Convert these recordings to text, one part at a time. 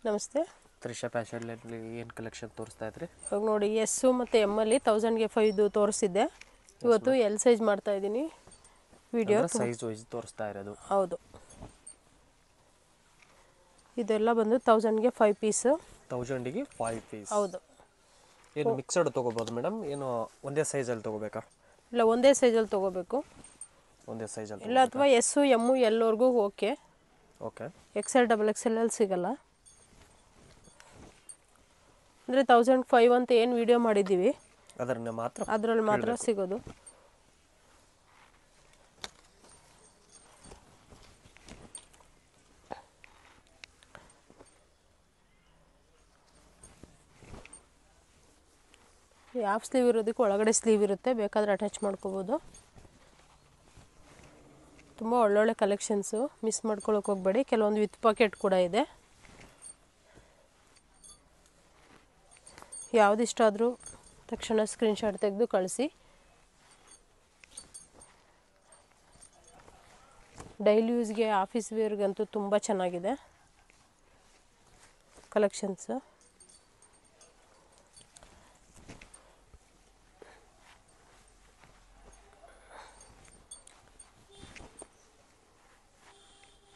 ನಮಸ್ತೆ. ತ್ರಿಷಾ ಫ್ಯಾಷನಲ್ಲಿ ಏನು ಕಲೆಕ್ಷನ್ ತೋರಿಸ್ತಾ ಇದ್ರಿ? ಇವಾಗ ನೋಡಿ ಎಸ್ ಮತ್ತು ಎಮ್ ಅಲ್ಲಿ 1000ಗೆ 5 ತೋರಿಸಿದ್ದೆ. ಇವತ್ತು ಎಲ್ ಸೈಜ್ ಮಾಡ್ತಾ ಇದ್ದೀನಿ ವಿಡಿಯೋ. ಸೈಜ್ ವೈಸ್ ತೋರಿಸ್ತಾ ಇರೋದು. ಹೌದು, ಇದೆಲ್ಲ ಬಂದು 1000ಗೆ 5 ಪೀಸ್. 1000ಗೆ 5 ಪೀಸ್. ಹೌದು. ಏನು ಮಿಕ್ಸಡ್ ತೊಗೋಬೋದು ಮೇಡಮ್? ಏನು ಒಂದೇ ಸೈಜಲ್ಲಿ ತೊಗೋಬೇಕಾ? ಇಲ್ಲ, ಒಂದೇ ಸೈಜಲ್ಲಿ ತೊಗೋಬೇಕು. ಒಂದೇ ಸೈಜಲ್ಲಿ ಇಲ್ಲ, ಅಥವಾ ಎಸ್ಸು ಎಮ್ಮು ಎಲ್ಲವರೆಗೂ ಓಕೆ. ಓಕೆ. XL XXL ಅಲ್ಲಿ ಸಿಗಲ್ಲ. ಅಂದರೆ 1005 ಅಂತ ಏನು ವಿಡಿಯೋ ಮಾಡಿದ್ದೀವಿ ಅದರಲ್ಲಿ ಮಾತ್ರ ಸಿಗೋದು. ಹಾಫ್ ಸ್ಲೀವ್ ಇರೋದಕ್ಕೆ ಒಳಗಡೆ ಸ್ಲೀವ್ ಇರುತ್ತೆ, ಬೇಕಾದರೆ ಅಟ್ಯಾಚ್ ಮಾಡ್ಕೋಬೋದು. ತುಂಬ ಒಳ್ಳೊಳ್ಳೆ ಕಲೆಕ್ಷನ್ಸು, ಮಿಸ್ ಮಾಡ್ಕೊಳ್ಳೋಕೆ ಹೋಗಬೇಡಿ. ಕೆಲವೊಂದು ವಿತ್ ಪಾಕೆಟ್ ಕೂಡ ಇದೆ. ಯಾವುದಿಷ್ಟ ಆದರೂ ತಕ್ಷಣ ಸ್ಕ್ರೀನ್ಶಾಟ್ ತೆಗೆದು ಕಳಿಸಿ. ಡೈಲಿ ಯೂಸ್ಗೆ, ಆಫೀಸ್ ವೇರ್ಗಂತೂ ತುಂಬ ಚೆನ್ನಾಗಿದೆ ಕಲೆಕ್ಷನ್ಸು.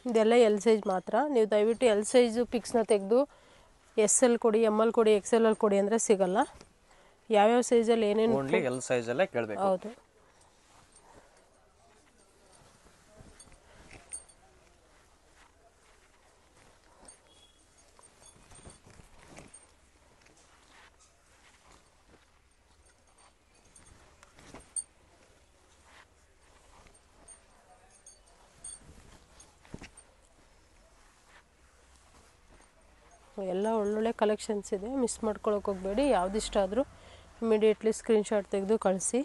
ಇದೆಲ್ಲ ಎಲ್ ಸೈಜ್ ಮಾತ್ರ. ನೀವು ದಯವಿಟ್ಟು ಎಲ್ ಸೈಜು ಪಿಕ್ಸ್ನ ತೆಗೆದು SL ಕೊಡಿ, ML ಕೊಡಿ, XL ಕೊಡಿ ಅಂದರೆ ಸಿಗಲ್ಲ. ಯಾವ್ಯಾವ ಸೈಜಲ್ಲಿ ಏನೇನು ಎಲ್ ಸೈಜಲ್ಲೇ ಕೇಳಬೇಕು. ಹೌದು. ಎಲ್ಲ ಒಳ್ಳೊಳ್ಳೆ ಕಲೆಕ್ಷನ್ಸ್ ಇದೆ, ಮಿಸ್ ಮಾಡ್ಕೊಳ್ಳೋಕೆ ಹೋಗಬೇಡಿ. ಯಾವುದಿಷ್ಟ ಆದರೂ ಇಮಿಡಿಯೇಟ್ಲಿ ಸ್ಕ್ರೀನ್ಶಾಟ್ ತೆಗೆದು ಕಳಿಸಿ.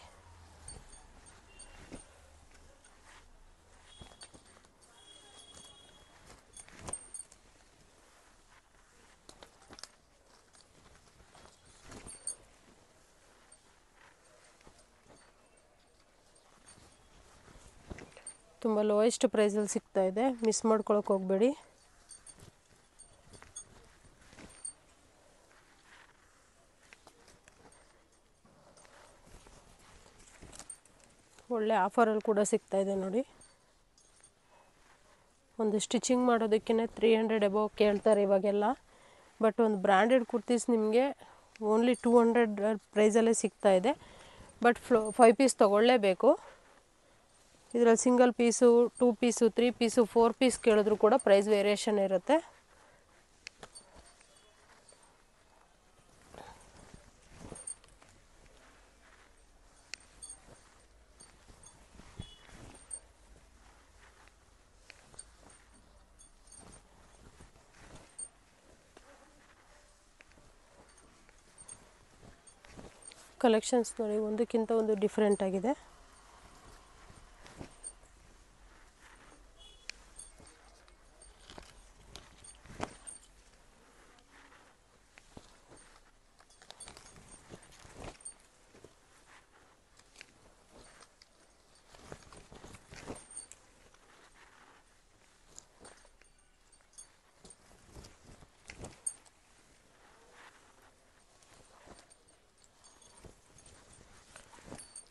ತುಂಬ ಲೋಯೆಸ್ಟ್ ಪ್ರೈಸಲ್ಲಿ ಸಿಗ್ತಾ ಇದೆ, ಮಿಸ್ ಮಾಡ್ಕೊಳ್ಳೋಕೆ ಹೋಗಬೇಡಿ. ಒಳ್ಳೆ ಆಫರಲ್ಲಿ ಕೂಡ ಸಿಗ್ತಾ ಇದೆ ನೋಡಿ. ಒಂದು ಸ್ಟಿಚಿಂಗ್ ಮಾಡೋದಕ್ಕೇ 300 ಎಬೋ ಕೇಳ್ತಾರೆ ಇವಾಗೆಲ್ಲ. ಬಟ್ ಒಂದು ಬ್ರ್ಯಾಂಡೆಡ್ ಕುರ್ತೀಸ್ ನಿಮಗೆ ಓನ್ಲಿ 200 ಪ್ರೈಸಲ್ಲೇ ಸಿಗ್ತಾ ಇದೆ. ಬಟ್ 5 ಪೀಸ್ ತೊಗೊಳ್ಳೇಬೇಕು. ಇದರಲ್ಲಿ single piece, 2 piece, 3 piece, 4 piece ಕೇಳಿದ್ರು ಕೂಡ ಪ್ರೈಸ್ ವೇರಿಯೇಷನ್ ಇರುತ್ತೆ. ಕಲೆಕ್ಷನ್ಸ್ ನೋಡಿ, ಒಂದಕ್ಕಿಂತ ಒಂದು ಡಿಫ್ರೆಂಟ್ ಆಗಿದೆ.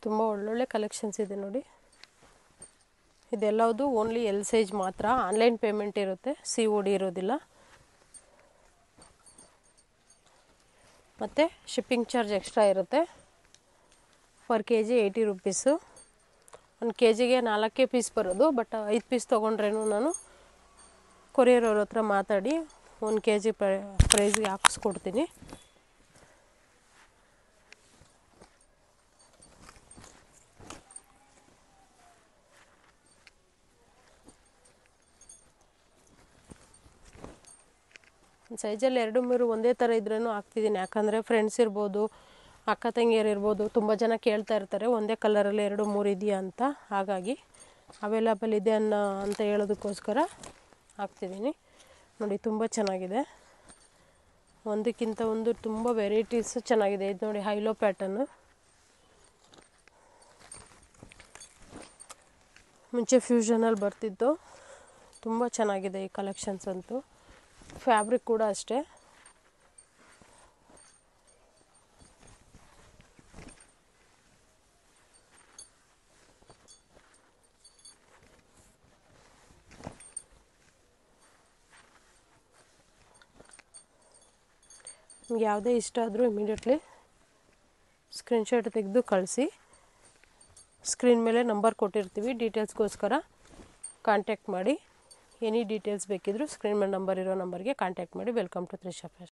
ತುಂಬ ಒಳ್ಳೊಳ್ಳೆ ಕಲೆಕ್ಷನ್ಸ್ ಇದೆ ನೋಡಿ. ಇದೆಲ್ಲವುದು ಓನ್ಲಿ ಎಲ್ ಸೈಜ್ ಮಾತ್ರ. ಆನ್ಲೈನ್ ಪೇಮೆಂಟ್ ಇರುತ್ತೆ, COD ಇರೋದಿಲ್ಲ. ಮತ್ತು ಶಿಪ್ಪಿಂಗ್ ಚಾರ್ಜ್ ಎಕ್ಸ್ಟ್ರಾ ಇರುತ್ತೆ. Per kg 80 rupees. 1 kgಗೆ 4 ಪೀಸ್ ಬರೋದು. ಬಟ್ 5 ಪೀಸ್ ತೊಗೊಂಡ್ರೇನು ನಾನು ಕೊರಿಯರ್ ಅವ್ರ ಹತ್ರ ಮಾತಾಡಿ 1 kg ಪ್ರೈಸ್ಗೆ ಹಾಕಿಸ್ಕೊಡ್ತೀನಿ. ಸೈಜಲ್ಲಿ 2-3 ಒಂದೇ ಥರ ಇದ್ರೂ ಹಾಕ್ತಿದ್ದೀನಿ. ಯಾಕಂದರೆ ಫ್ರೆಂಡ್ಸ್ ಇರ್ಬೋದು, ಅಕ್ಕ ತಂಗಿಯರು ಇರ್ಬೋದು, ತುಂಬ ಜನ ಕೇಳ್ತಾ ಇರ್ತಾರೆ ಒಂದೇ ಕಲರಲ್ಲಿ 2-3 ಇದೆಯಾ ಅಂತ. ಹಾಗಾಗಿ ಅವೈಲಬಲ್ ಇದೆ ಅಂತ ಹೇಳೋದಕ್ಕೋಸ್ಕರ ಹಾಕ್ತಿದ್ದೀನಿ ನೋಡಿ. ತುಂಬ ಚೆನ್ನಾಗಿದೆ, ಒಂದಕ್ಕಿಂತ ಒಂದು ತುಂಬ ವೆರೈಟೀಸು ಚೆನ್ನಾಗಿದೆ. ಇದು ನೋಡಿ, ಹೈಲೋ ಪ್ಯಾಟರ್ನು. ಮುಂಚೆ ಫ್ಯೂಷನಲ್ಲಿ ಬರ್ತಿತ್ತು. ತುಂಬ ಚೆನ್ನಾಗಿದೆ ಈ ಕಲೆಕ್ಷನ್ಸ್ ಅಂತೂ. ಫ್ಯಾಬ್ರಿಕ್ ಕೂಡ ಅಷ್ಟೇ. ನಿಮ್ಗೆ ಯಾವುದೇ ಇಷ್ಟ ಆದರೂ ಇಮಿಡಿಯೇಟ್ಲಿ ಸ್ಕ್ರೀನ್ಶಾಟ್ ತೆಗೆದು ಕಳಿಸಿ. ಸ್ಕ್ರೀನ್ ಮೇಲೆ ನಂಬರ್ ಕೊಟ್ಟಿರ್ತೀವಿ, ಡೀಟೇಲ್ಸ್ಗೋಸ್ಕರ ಕಾಂಟ್ಯಾಕ್ಟ್ ಮಾಡಿ. ಎನಿ ಡೀಟೇಲ್ಸ್ ಬೇಕಿದ್ದರೂ ಸ್ಕ್ರೀನ್ ಮೇಲೆ ನಂಬರ್ ಇರೋ ನಂಬರ್ಗೆ ಕಾಂಟ್ಯಾಕ್ಟ್ ಮಾಡಿ. Welcome to Trisha fashion.